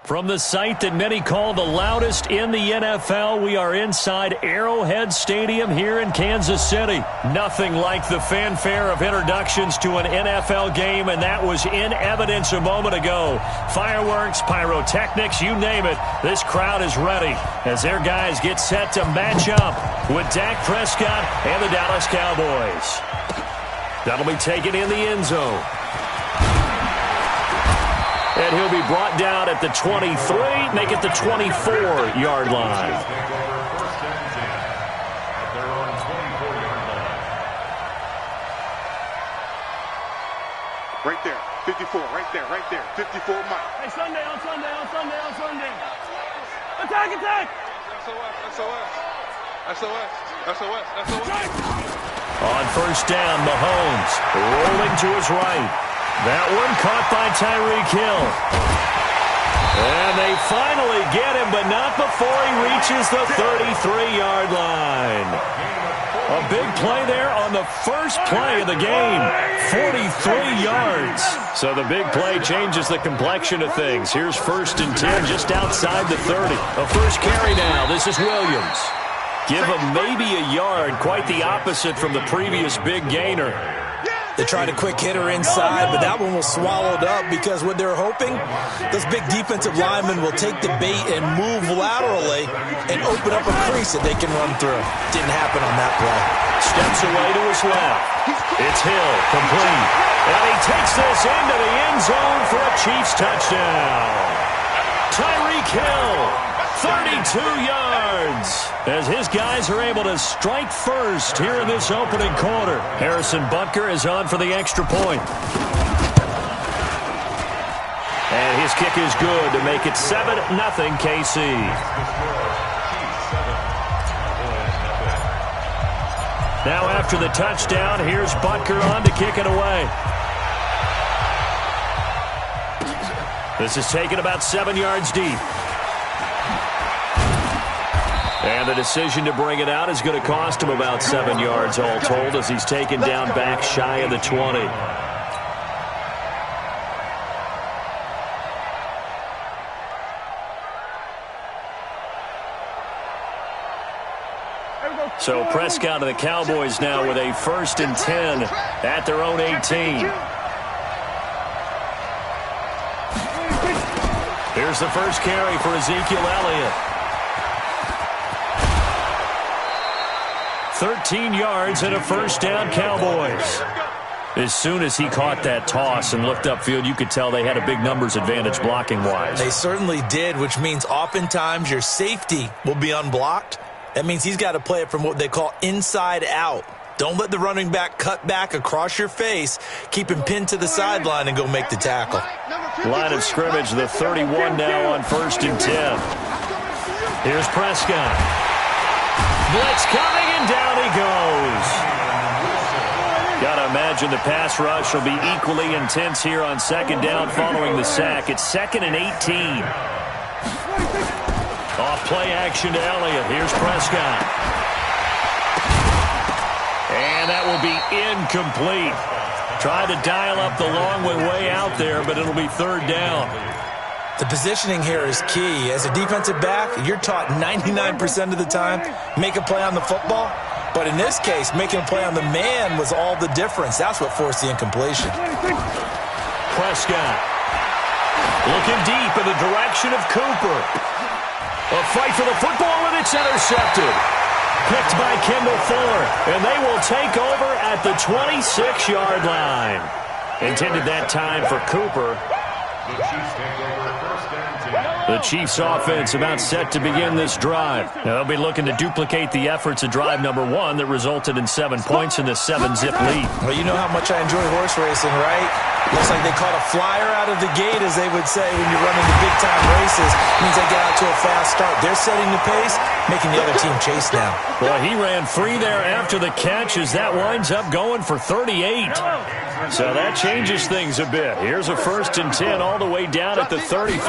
From the site that many call the loudest in the NFL, we are inside Arrowhead Stadium here in Kansas City. Nothing like the fanfare of introductions to an NFL game, and that was in evidence a moment ago. Fireworks, pyrotechnics, you name it, this crowd is ready as their guys get set to match up with Dak Prescott and the Dallas Cowboys. That'll be taken in the end zone. And he'll be brought down at the 23, make it the 24-yard line. Right there, 54, right there, 54 Mike. Hey, Sunday. Attack! SOS. On first down, Mahomes rolling to his right. That one caught by Tyreek Hill. And they finally get him, but not before he reaches the 33-yard line. A big play there on the first play of the game. 43 yards. So the big play changes the complexion of things. Here's 1st and 10 just outside the 30. A first carry now. This is Williams. Give him maybe a yard. Quite the opposite from the previous big gainer. They tried a quick hitter inside, but that one was swallowed up because what they're hoping, those big defensive linemen will take the bait and move laterally and open up a crease that they can run through. Didn't happen on that play. Steps away to his left. It's Hill, complete. And he takes this into the end zone for a Chiefs touchdown. Tyreek Hill, 32 yards, as his guys are able to strike first here in this opening quarter. Harrison Butker is on for the extra point. And his kick is good to make it 7-0 KC. Now after the touchdown, here's Butker on to kick it away. This is taken about 7 yards deep. And the decision to bring it out is going to cost him about 7 yards all told as he's taken down back shy of the 20. So Prescott and the Cowboys now with a 1st and 10 at their own 18. Here's the first carry for Ezekiel Elliott. 13 yards and a first down, Cowboys. As soon as he caught that toss and looked upfield, you could tell they had a big numbers advantage blocking-wise. They certainly did, which means oftentimes your safety will be unblocked. That means he's got to play it from what they call inside out. Don't let the running back cut back across your face. Keep him pinned to the sideline and go make the tackle. Line of scrimmage, the 31 now on 1st and 10. Here's Prescott. Blitz coming, and down he goes. Got to imagine the pass rush will be equally intense here on 2nd down following the sack. It's 2nd and 18. Off play action to Elliott. Here's Prescott. And that will be incomplete. Tried to dial up the long way out there, but it'll be 3rd down. The positioning here is key. As a defensive back, you're taught 99% of the time, make a play on the football. But in this case, making a play on the man was all the difference. That's what forced the incompletion. Prescott looking deep in the direction of Cooper. A fight for the football, and it's intercepted. Picked by Kendall Fuller, and they will take over at the 26-yard line. Intended that time for Cooper. The Chiefs offense about set to begin this drive. Now they'll be looking to duplicate the efforts of drive number 1 that resulted in 7 points in the 7-zip lead. Well, you know how much I enjoy horse racing, right? Looks like they caught a flyer out of the gate, as they would say when you're running the big-time races. Means they get out to a fast start. They're setting the pace, making the other team chase now. Well, he ran free there after the catch as that winds up going for 38. So that changes things a bit. Here's a 1st and 10 all the way down at the 35.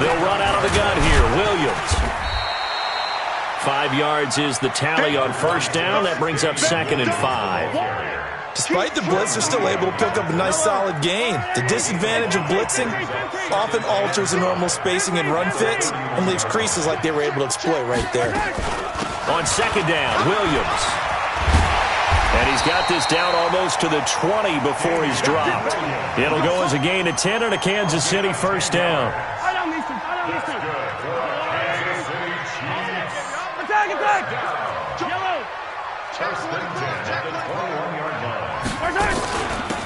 They'll run out of the gun here. Williams. 5 yards is the tally on 1st down. That brings up 2nd and 5. Despite the blitz, they're still able to pick up a nice solid gain. The disadvantage of blitzing often alters the normal spacing and run fits and leaves creases like they were able to exploit right there. On second down, Williams. And he's got this down almost to the 20 before he's dropped. It'll go as a gain of 10 and a Kansas City first down.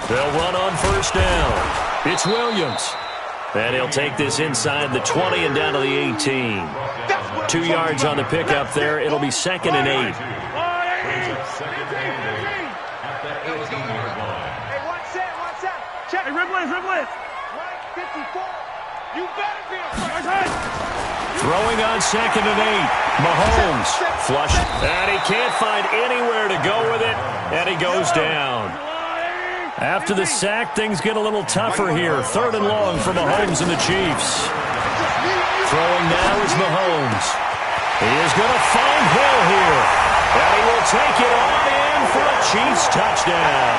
They'll run on first down. It's Williams. And he'll take this inside the 20 and down to the 18. 2 yards on the pickup there. It'll be second and 8. Check. Hey, Riblet. 54. You better be a Throwing on second and 8. Mahomes flush. And he can't find anywhere to go with it. And he goes down. After the sack, things get a little tougher here. Third and long for Mahomes and the Chiefs. Throwing now is Mahomes. He is going to find Hill here. And he will take it on in for a Chiefs touchdown.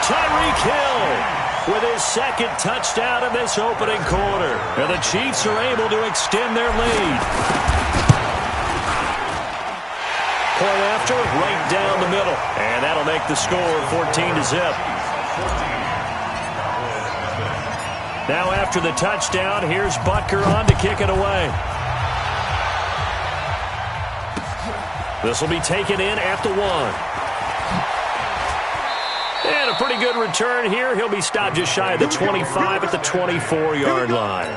Tyreek Hill with his second touchdown in this opening quarter. And the Chiefs are able to extend their lead. Point after, right down the middle. And that'll make the score 14-0. Now after the touchdown, here's Butker on to kick it away. This will be taken in at the 1. And a pretty good return here. He'll be stopped just shy of the 25 at the 24-yard line.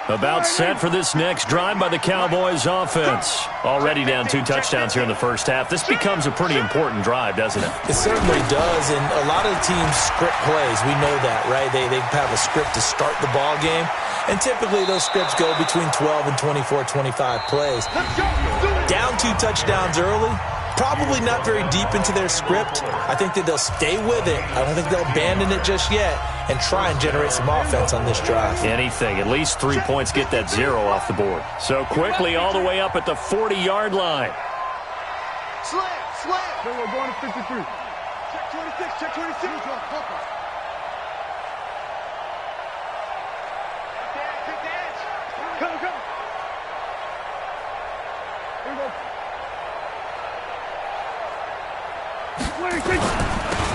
About set for this next drive by the Cowboys offense. Already down 2 touchdowns here in the first half. This becomes a pretty important drive, doesn't it? It certainly does, and a lot of the teams script plays. We know that, right? They have a script to start the ball game, and typically those scripts go between 12 and 24, 25 plays. Down 2 touchdowns early, probably not very deep into their script. I think that they'll stay with it. I don't think they'll abandon it just yet and try and generate some offense on this drive. Anything. At least 3 points get that 0 off the board. So quickly all the way up at the 40-yard line. Slam. We're going to 53. Check 26. Come. Here we go.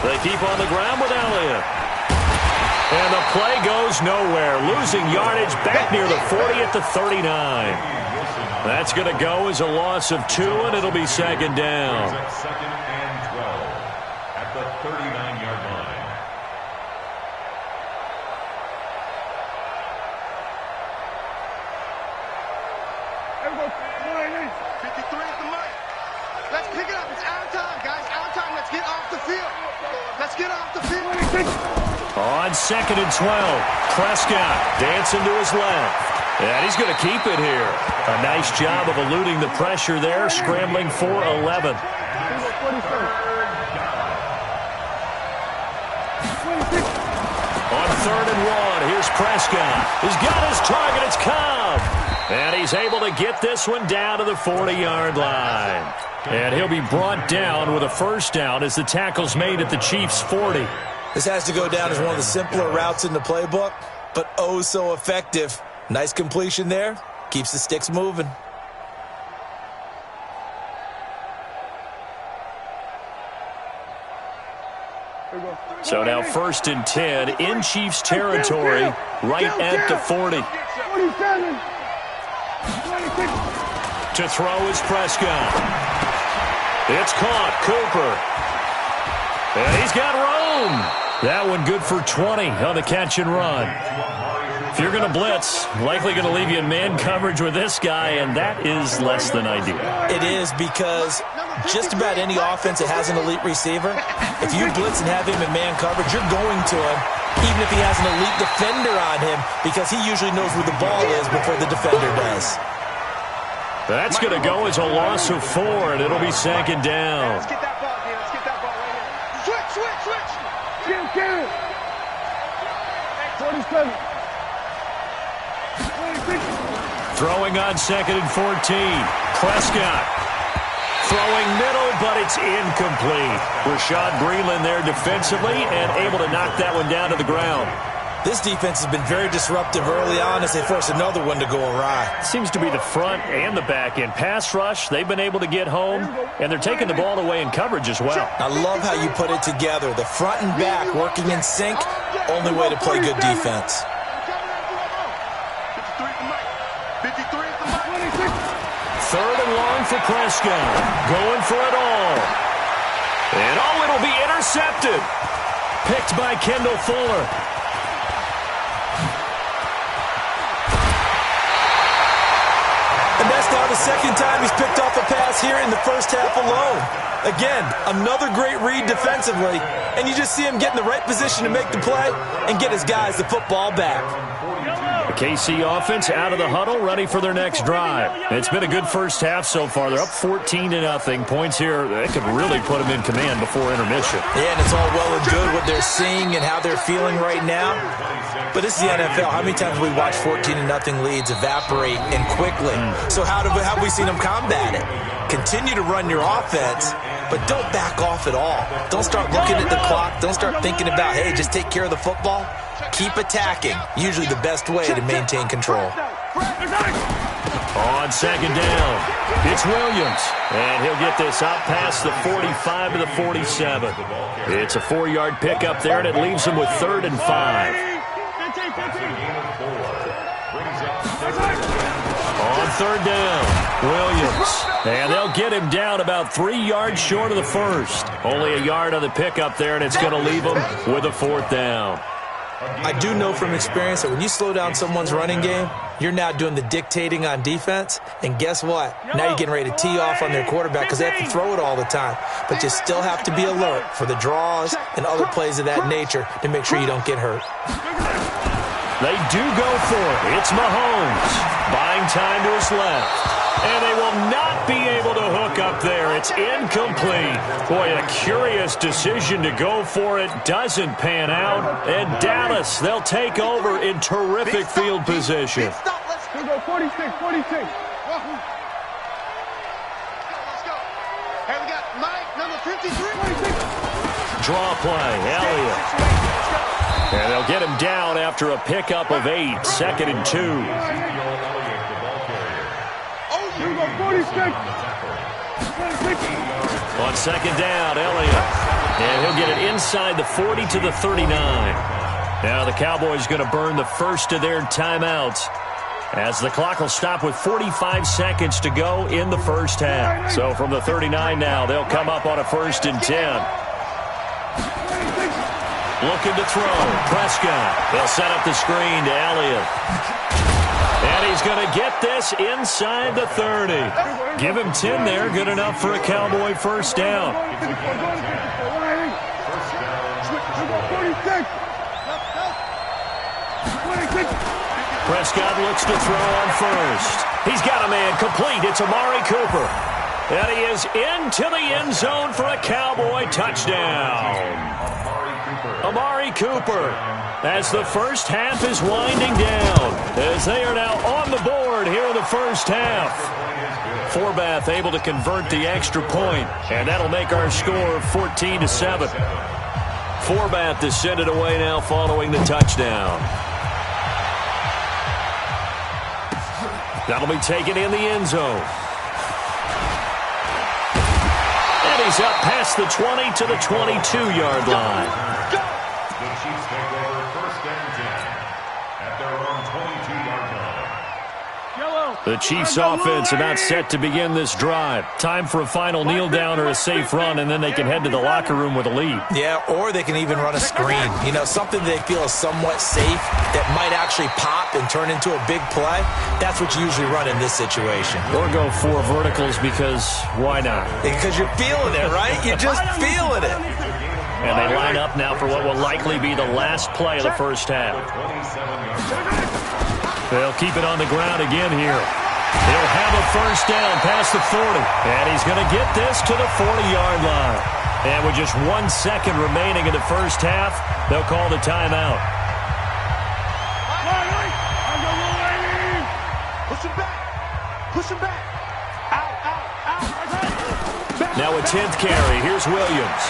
They keep on the ground with Elliott. And the play goes nowhere. Losing yardage back near the 40 at the 39. That's going to go as a loss of 2, and it'll be second down. Second and 12 at the 39-yard line. Everybody, 53 is the money. Let's pick it up. It's out of time, guys. Out of time. Let's get off the field. On second and 12, Prescott dancing to his left. And he's going to keep it here. A nice job of eluding the pressure there, scrambling for 11. On third and 1, here's Prescott. He's got his target. It's Cobb. And he's able to get this one down to the 40-yard line. And he'll be brought down with a first down as the tackle's made at the Chiefs' 40. This has to go down as one of the simpler routes in the playbook, but oh so effective. Nice completion there. Keeps the sticks moving. So now first and 10 in Chiefs territory, right at the 40. To throw is Prescott. It's caught. Cooper. And he's got room. That one good for 20 on the catch and run. If you're going to blitz, likely going to leave you in man coverage with this guy, and that is less than ideal. It is, because just about any offense that has an elite receiver, if you blitz and have him in man coverage, you're going to him, even if he has an elite defender on him, because he usually knows where the ball is before the defender does. That's going to go as a loss of 4, and it'll be second down. Let's get that ball, D. Let's get that ball right here. Switch. Get it. 47. Throwing on second and 14. Prescott. Throwing middle, but it's incomplete. Rashad Breeland there defensively and able to knock that one down to the ground. This defense has been very disruptive early on as they force another one to go awry. Seems to be the front and the back end. Pass rush, they've been able to get home, and they're taking the ball away in coverage as well. I love how you put it together. The front and back working in sync, only way to play good defense. 3rd and long for Prescott. Going for it all. And it'll be intercepted. Picked by Kendall Fuller. And that's now the second time he's picked off a pass here in the first half alone. Again, another great read defensively, and you just see him get in the right position to make the play and get his guys the football back. The KC offense out of the huddle, ready for their next drive. It's been a good first half so far. They're up 14-0. Points here, they could really put them in command before intermission. Yeah, and it's all well and good what they're seeing and how they're feeling right now. But this is the NFL. How many times have we watched 14-0 leads evaporate and quickly? So how have we seen them combat it? Continue to run your offense, but don't back off at all. Don't start looking at the clock. Don't start thinking about, hey, just take care of the football. Keep attacking. Usually the best way to maintain control. On second down, it's Williams. And he'll get this out past the 45 to the 47. It's a 4-yard pickup there, and it leaves him with 3rd and 5. On 3rd down, Williams. And they'll get him down about 3 yards short of the first. Only a yard on the pickup there, and it's going to leave him with a 4th down. I do know from experience that when you slow down someone's running game, you're now doing the dictating on defense. And guess what? Now you're getting ready to tee off on their quarterback because they have to throw it all the time. But you still have to be alert for the draws and other plays of that nature to make sure you don't get hurt. They do go for it. It's Mahomes buying time to his left. And they will not be able to hook up there. It's incomplete. Boy, a curious decision to go for it. Doesn't pan out. And Dallas, they'll take over in terrific field position. Let's go, 46, 46. Let's go. Hey, we got Mike, number 53. Draw play, Elliott. And they'll get him down after a pickup of 8, 2nd and 2. On second down, Elliott. And he'll get it inside the 40 to the 39. Now the Cowboys going to burn the first of their timeouts, as the clock will stop with 45 seconds to go in the first half. So from the 39 now, they'll come up on a 1st and 10. Looking to throw. Prescott. They'll set up the screen to Elliott. And he's going to get this inside the 30. Give him 10 there. Good enough for a Cowboy 1st down. Prescott looks to throw on 1st. He's got a man complete. It's Amari Cooper. And he is into the end zone for a Cowboy touchdown. Amari Cooper, as the first half is winding down, as they are now on the board here in the first half. Forbath able to convert the extra point, and that'll make our score 14-7. Forbath is sent it away now following the touchdown. That'll be taken in the end zone. And he's up past the 20 to the 22-yard line. The Chiefs take over 1st and 10 at their own 22-yard line. The Chiefs offense about set to begin this drive. Time for a final kneel down or a safe run, and then they can head to the locker room with a lead. Yeah, or they can even run a screen. You know, something they feel is somewhat safe that might actually pop and turn into a big play. That's what you usually run in this situation. Or go 4 verticals, because why not? Because you're feeling it, right? You're just feeling it. And they line up now for what will likely be the last play of the first half. They'll keep it on the ground again here. He'll have a 1st down past the 40. And he's going to get this to the 40-yard line. And with just 1 second remaining in the first half, they'll call the timeout. Push him back. Push him back. Out, out, out. Now a 10th carry. Here's Williams.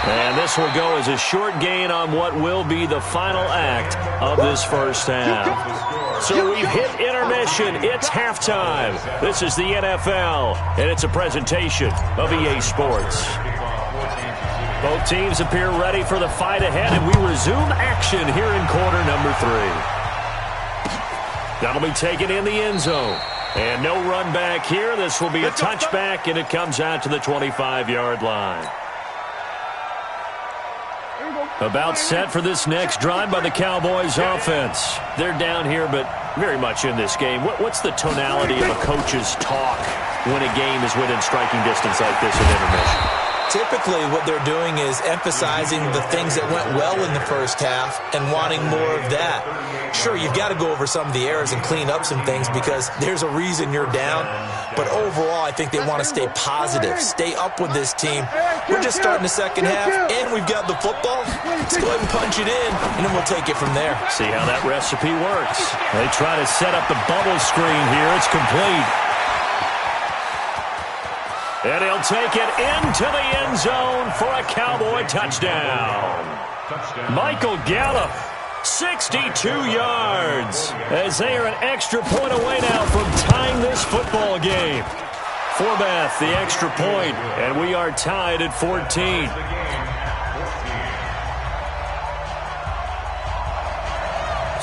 And this will go as a short gain on what will be the final act of this first half. So we've hit intermission. It's halftime. This is the NFL, and it's a presentation of EA Sports. Both teams appear ready for the fight ahead, and we resume action here in quarter number 3. That'll be taken in the end zone. And no run back here. This will be a touchback, and it comes out to the 25-yard line. About set for this next drive by the Cowboys offense. They're down here, but very much in this game. What's the tonality of a coach's talk when a game is within striking distance like this in intermission? Typically, what they're doing is emphasizing the things that went well in the first half and wanting more of that. Sure, you've got to go over some of the errors and clean up some things because there's a reason you're down. But overall, I think they want to stay positive, stay up with this team. We're just starting the second half, and we've got the football. Let's go ahead and punch it in, and then we'll take it from there. See how that recipe works. They try to set up the bubble screen here. It's complete. And he'll take it into the end zone for a Cowboy touchdown. Michael Gallup, 62 yards, as they are an extra point away now from tying this football game. Forbath, the extra point, and we are tied at 14.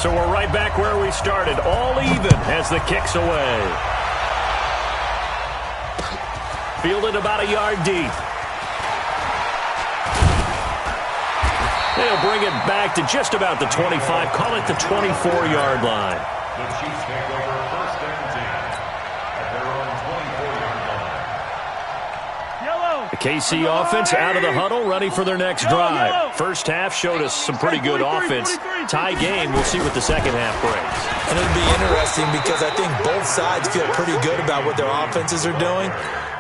So we're right back where we started, all even as the kick's away. Fielded about a yard deep. They'll bring it back to just about the 25. Call it the 24-yard line. The Chiefs take over first and 10 at their own 24-yard line. The KC offense out of the huddle, ready for their next drive. First half showed us some pretty good offense. Tie game, we'll see what the second half brings. And it'll be interesting because I think both sides feel pretty good about what their offenses are doing.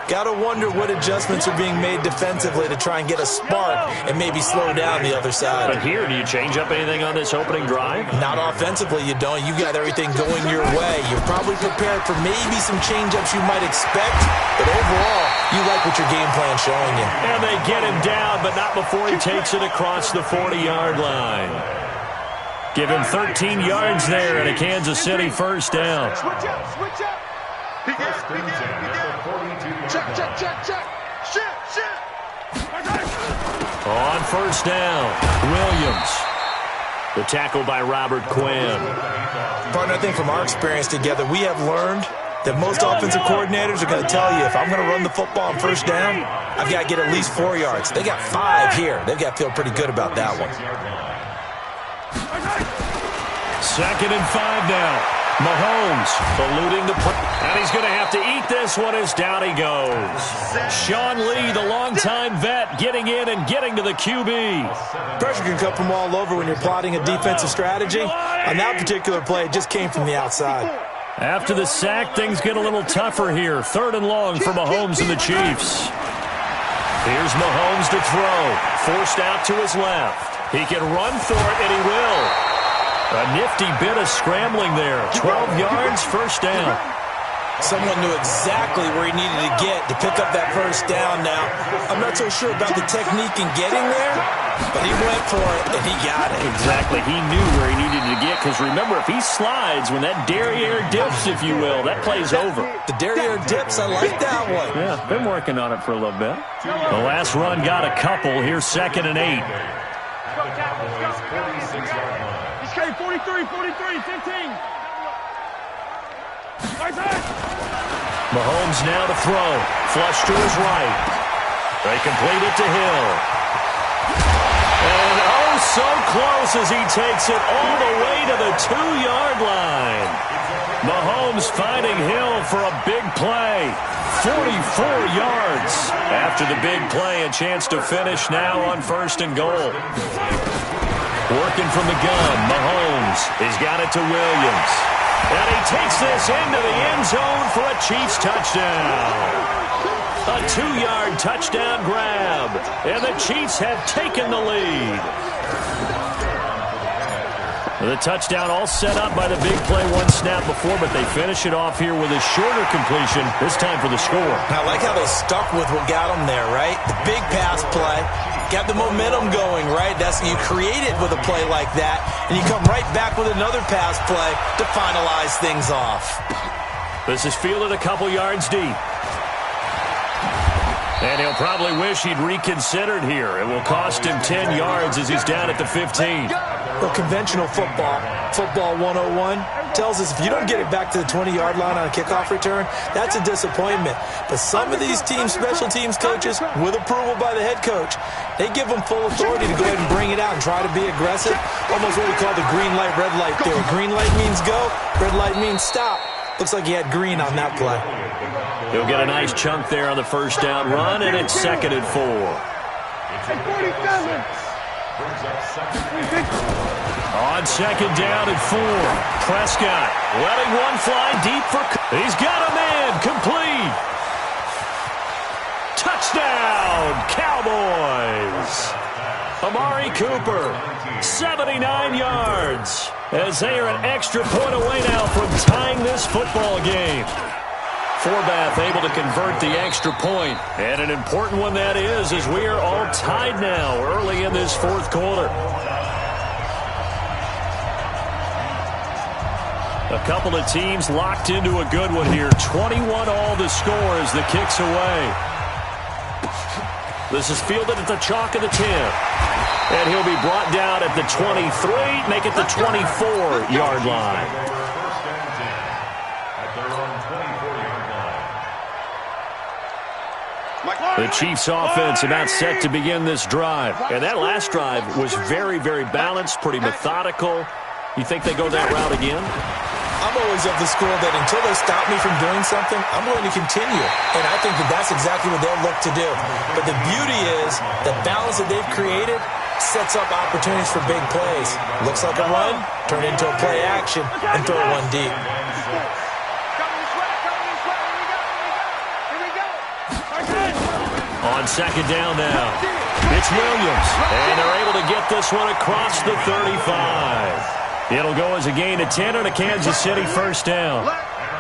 Got to wonder what adjustments are being made defensively to try and get a spark and maybe slow down the other side. But here, do you change up anything on this opening drive? Not offensively, you don't. You got everything going your way. You're probably prepared for maybe some change-ups you might expect, but overall, you like what your game plan's showing you. And they get him down, but not before he takes it across the 40-yard line. Give him 13 yards there and a Kansas City first down. Switch up, switch up. He got it, he got it, he got it. Check, check, check, check. Shit. On first down, Williams. The tackle by Robert Quinn. Partner, I think from our experience together, we have learned that most offensive coordinators are going to tell you if I'm going to run the football on first down, I've got to get at least 4 yards. They got 5 here. They've got to feel pretty good about that one. 2nd and 5 now. Mahomes eluding the play. And he's going to have to eat this one as down he goes. Sean Lee, the longtime vet, getting in and getting to the QB. Pressure can come from all over when you're plotting a defensive strategy. On that particular play, it just came from the outside. After the sack, things get a little tougher here. 3rd and long for Mahomes and the Chiefs. Here's Mahomes to throw. Forced out to his left. He can run for it, and he will. A nifty bit of scrambling there. 12 yards, first down. Someone knew exactly where he needed to get to pick up that first down now. I'm not so sure about the technique in getting there, but he went for it, and he got it. Exactly. He knew where he needed to get, because remember, if he slides, when that derriere dips, if you will, that play's over. The derriere dips, I like that one. Yeah, been working on it for a little bit. The last run got a couple. Here's 2nd and 8. Okay, 43, 15. Mahomes now to throw. Flush to his right. They complete it to Hill. And oh, so close as he takes it all the way to the 2-yard line. Mahomes finding Hill for a big play. 44 yards. After the big play, a chance to finish now on 1st and goal. Working from the gun, Mahomes has got it to Williams. And he takes this into the end zone for a Chiefs touchdown. A 2-yard touchdown grab. And the Chiefs have taken the lead. The touchdown all set up by the big play one snap before, but they finish it off here with a shorter completion, this time for the score. I like how they stuck with what got them there, right? The big pass play, got the momentum going, right? That's you create it with a play like that, and you come right back with another pass play to finalize things off. This is fielded a couple yards deep. And he'll probably wish he'd reconsidered here. It will cost him 10 yards as he's down at the 15. Well, conventional football 101, tells us if you don't get it back to the 20-yard line on a kickoff return, that's a disappointment. But some of these teams, special teams coaches, with approval by the head coach, they give them full authority to go ahead and bring it out and try to be aggressive. Almost what we call the green light, red light theory. Green light means go, red light means stop. Looks like he had green on that play. He'll get a nice chunk there on the first down run, and it's 2nd and 4. On 2nd down and 4, Prescott letting one fly deep for... He's got a man, complete. Touchdown, Cowboys. Amari Cooper, 79 yards, as they are an extra point away now from tying this football game. Forbath able to convert the extra point, and an important one that is, as we are all tied now early in this fourth quarter. A couple of teams locked into a good one here. 21 all the score as the kick's away. This is fielded at the chalk of the 10. And he'll be brought down at the 23, make it the 24-yard line. The Chiefs offense about set to begin this drive. And that last drive was very, very balanced, pretty methodical. You think they go that route again? I'm always of the school that until they stop me from doing something, I'm going to continue. And I think that that's exactly what they'll look to do. But the beauty is the balance that they've created sets up opportunities for big plays. Looks like a run, turn into a play action, and throw one deep. On 2nd down now, it's Williams, and they're able to get this one across the 35. It'll go as a gain of 10 on a Kansas City first down.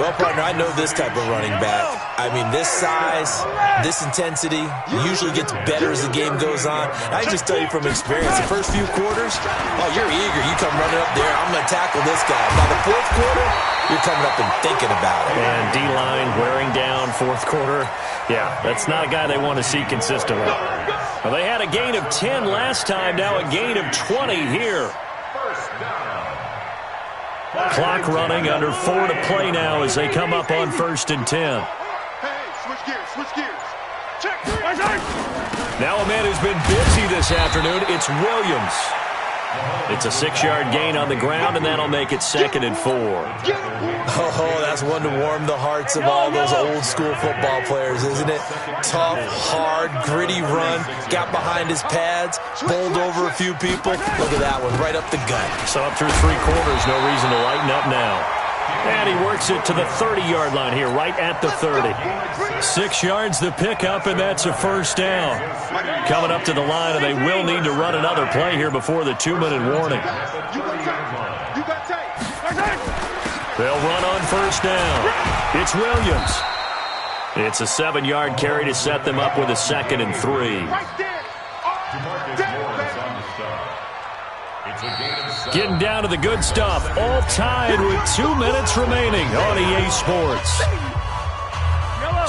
Well, partner, I know this type of running back. I mean, this size, this intensity usually gets better as the game goes on. I can just tell you from experience, the first few quarters, oh, you're eager. You come running up there, I'm going to tackle this guy. By the fourth quarter, you're coming up and thinking about it. And D-line wearing down fourth quarter. Yeah, that's not a guy they want to see consistently. Well, they had a gain of 10 last time, now a gain of 20 here. Clock running, under 4 to play now as they come up on 1st and 10. Hey, switch gears. Check. Now a man who's been busy this afternoon, it's Williams. It's a 6-yard gain on the ground, and that'll make it 2nd and 4. Oh, that's one to warm the hearts of all those old-school football players, isn't it? Tough, hard, gritty run, got behind his pads, bowled over a few people. Look at that one, right up the gut. So up through 3 quarters, no reason to lighten up now. And he works it to the 30-yard line here, right at the 30. 6 yards the pickup, and that's a first down. Coming up to the line, and they will need to run another play here before the 2-minute warning. They'll run on first down. It's Williams. It's a 7-yard carry to set them up with a 2nd and 3. Getting down to the good stuff, all tied with 2 minutes remaining on EA Sports.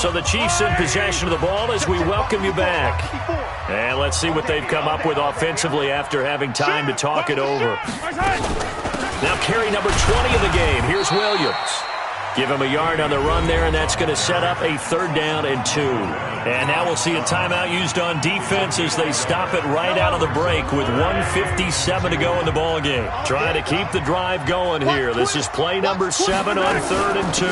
So the Chiefs in possession of the ball as we welcome you back. And let's see what they've come up with offensively after having time to talk it over. Now carry number 20 of the game. Here's Williams. Give him a yard on the run there, and that's going to set up a 3rd down and 2. And now we'll see a timeout used on defense as they stop it right out of the break with 1:57 to go in the ballgame. Trying to keep the drive going here. This is play number 7 on 3rd and 2.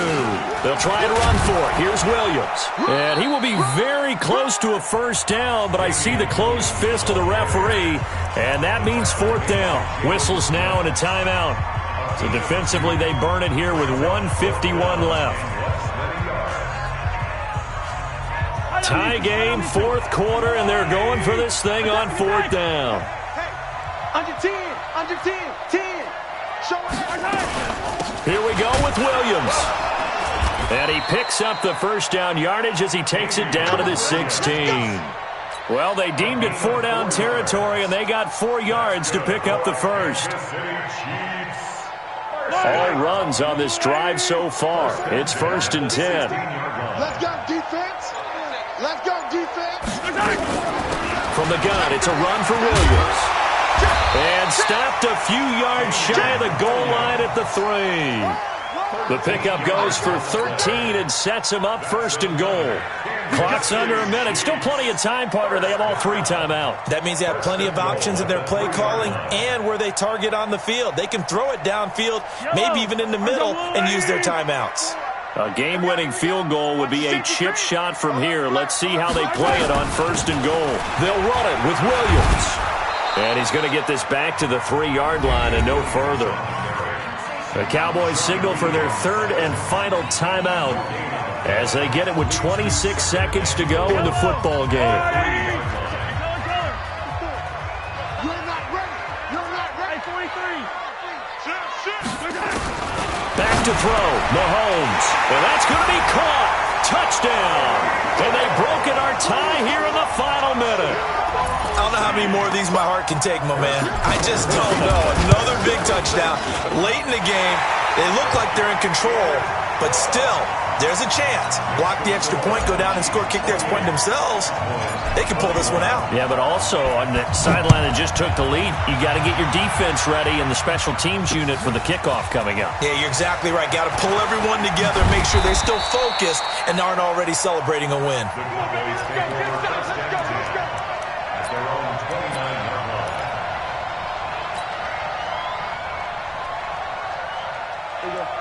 They'll try and run for it. Here's Williams. And he will be very close to a first down, but I see the closed fist of the referee, and that means 4th down. Whistles now and a timeout. So defensively, they burn it here with 1:51 left. Tie game, 4th quarter, and they're going for this thing on 4th down. Hey, under 10, 10. Here we go with Williams. And he picks up the first down yardage as he takes it down to the 16. Well, they deemed it 4-down territory, and they got 4 yards to pick up the first. All runs on this drive so far. It's 1st and 10. Let's go, defense. Let's go, defense. From the gun, it's a run for Williams. And stopped a few yards shy of the goal line at the 3. The pickup goes for 13 and sets him up 1st and goal. Clock's under a minute. Still plenty of time, partner. They have all 3 timeout. That means they have plenty of options in their play calling and where they target on the field. They can throw it downfield, maybe even in the middle, and use their timeouts. A game-winning field goal would be a chip shot from here. Let's see how they play it on 1st and goal. They'll run it with Williams. And he's going to get this back to the 3-yard line and no further. The Cowboys signal for their 3rd and final timeout as they get it with 26 seconds to go in the football game. You're not ready. You're not ready. 23. Back to throw. Mahomes. And that's going to be caught. Touchdown. And they've broken our tie here in the final minute. I don't know how many more of these my heart can take, my man. I just don't know. Another big touchdown. Late in the game, they look like they're in control, but still, there's a chance. Block the extra point, go down and score, kick the extra point themselves. They can pull this one out. Yeah, but also on the sideline that just took the lead, you got to get your defense ready and the special teams unit for the kickoff coming up. Yeah, you're exactly right. Got to pull everyone together, make sure they're still focused and aren't already celebrating a win.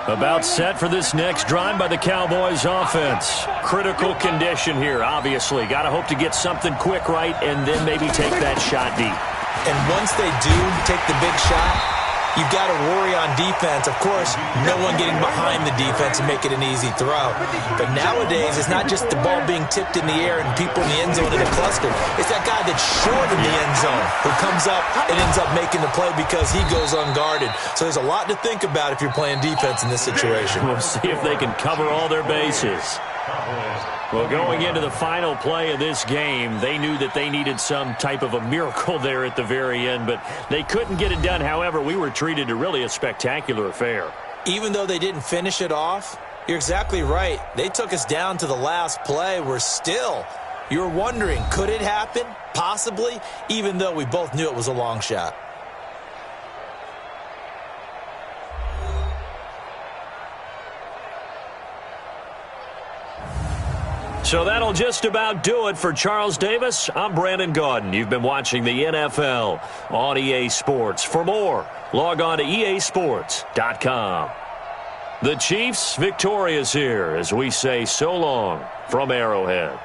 About set for this next drive by the Cowboys offense. Critical condition here, obviously. Got to hope to get something quick right and then maybe take that shot deep. And once they do take the big shot, you've got to worry on defense. Of course, no one getting behind the defense and make it an easy throw. But nowadays, it's not just the ball being tipped in the air and people in the end zone in a cluster. It's that guy that's short of the end zone who comes up and ends up making the play because he goes unguarded. So there's a lot to think about if you're playing defense in this situation. We'll see if they can cover all their bases. Well, going into the final play of this game, they knew that they needed some type of a miracle there at the very end, but they couldn't get it done. However, we were treated to really a spectacular affair. Even though they didn't finish it off, you're exactly right. They took us down to the last play. You're wondering, could it happen? Possibly, even though we both knew it was a long shot. So that'll just about do it for Charles Davis. I'm Brandon Gaudin. You've been watching the NFL on EA Sports. For more, log on to easports.com. The Chiefs victorious here as we say so long from Arrowhead.